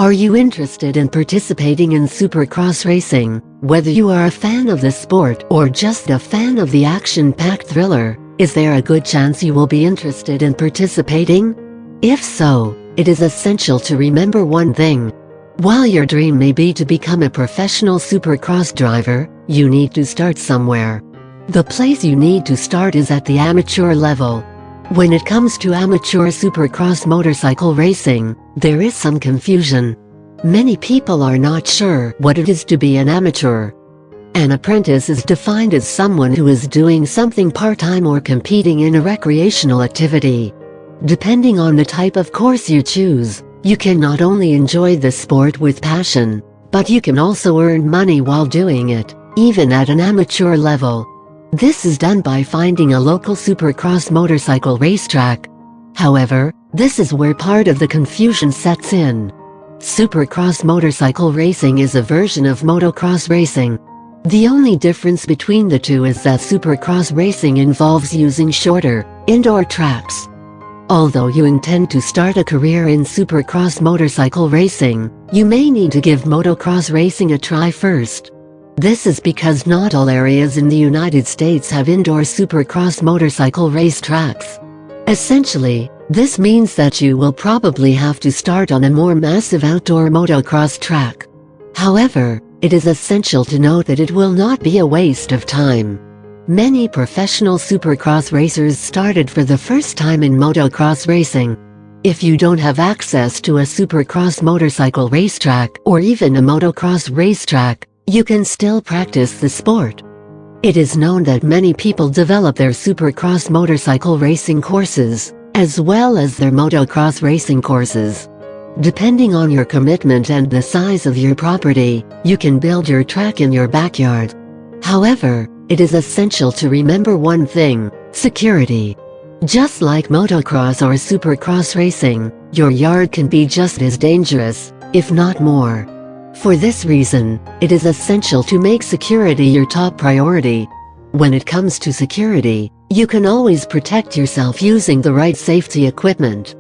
Are you interested in participating in Supercross racing? Whether you are a fan of the sport or just a fan of the action-packed thriller, is there a good chance you will be interested in participating? If so, it is essential to remember one thing. While your dream may be to become a professional Supercross driver, you need to start somewhere. The place you need to start is at the amateur level. When it comes to amateur Supercross motorcycle racing, there is some confusion. Many people are not sure what it is to be an amateur. An apprentice is defined as someone who is doing something part-time or competing in a recreational activity. Depending on the type of course you choose, you can not only enjoy the sport with passion, but you can also earn money while doing it, even at an amateur level. This is done by finding a local Supercross motorcycle racetrack. However, this is where part of the confusion sets in. Supercross motorcycle racing is a version of motocross racing. The only difference between the two is that Supercross racing involves using shorter, indoor tracks. Although you intend to start a career in Supercross motorcycle racing, you may need to give motocross racing a try first. This is because not all areas in the United States have indoor Supercross motorcycle race tracks. Essentially, this means that you will probably have to start on a more massive outdoor motocross track. However, it is essential to note that it will not be a waste of time. Many professional Supercross racers started for the first time in motocross racing. If you don't have access to a Supercross motorcycle racetrack or even a motocross racetrack, you can still practice the sport. It is known that many people develop their Supercross motorcycle racing courses, as well as their motocross racing courses. Depending on your commitment and the size of your property, you can build your track in your backyard. However, it is essential to remember one thing: security. Just like motocross or Supercross racing, your yard can be just as dangerous, if not more. For this reason, it is essential to make security your top priority. When it comes to security, you can always protect yourself using the right safety equipment.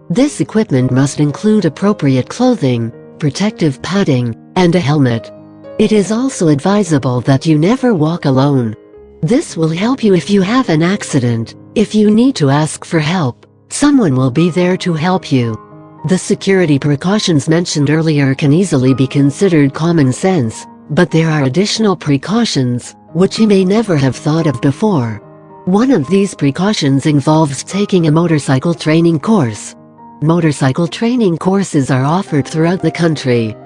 This equipment must include appropriate clothing, protective padding, and a helmet. It is also advisable that you never walk alone. This will help you if you have an accident. If you need to ask for help, someone will be there to help you. The security precautions mentioned earlier can easily be considered common sense, but there are additional precautions, which you may never have thought of before. One of these precautions involves taking a motorcycle training course. Motorcycle training courses are offered throughout the country.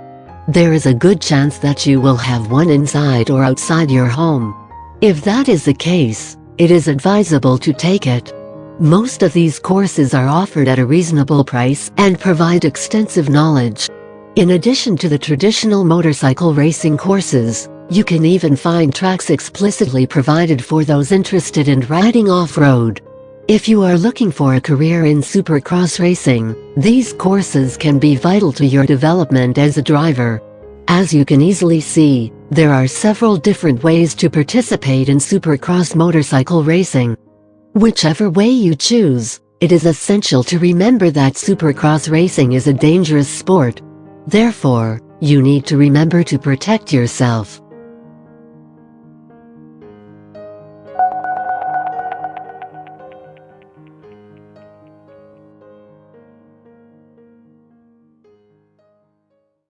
There is a good chance that you will have one inside or outside your home. If that is the case, it is advisable to take it. Most of these courses are offered at a reasonable price and provide extensive knowledge. In addition to the traditional motorcycle racing courses, you can even find tracks explicitly provided for those interested in riding off-road. If you are looking for a career in Supercross racing, these courses can be vital to your development as a driver. As you can easily see, there are several different ways to participate in Supercross motorcycle racing. Whichever way you choose, it is essential to remember that Supercross racing is a dangerous sport. Therefore, you need to remember to protect yourself.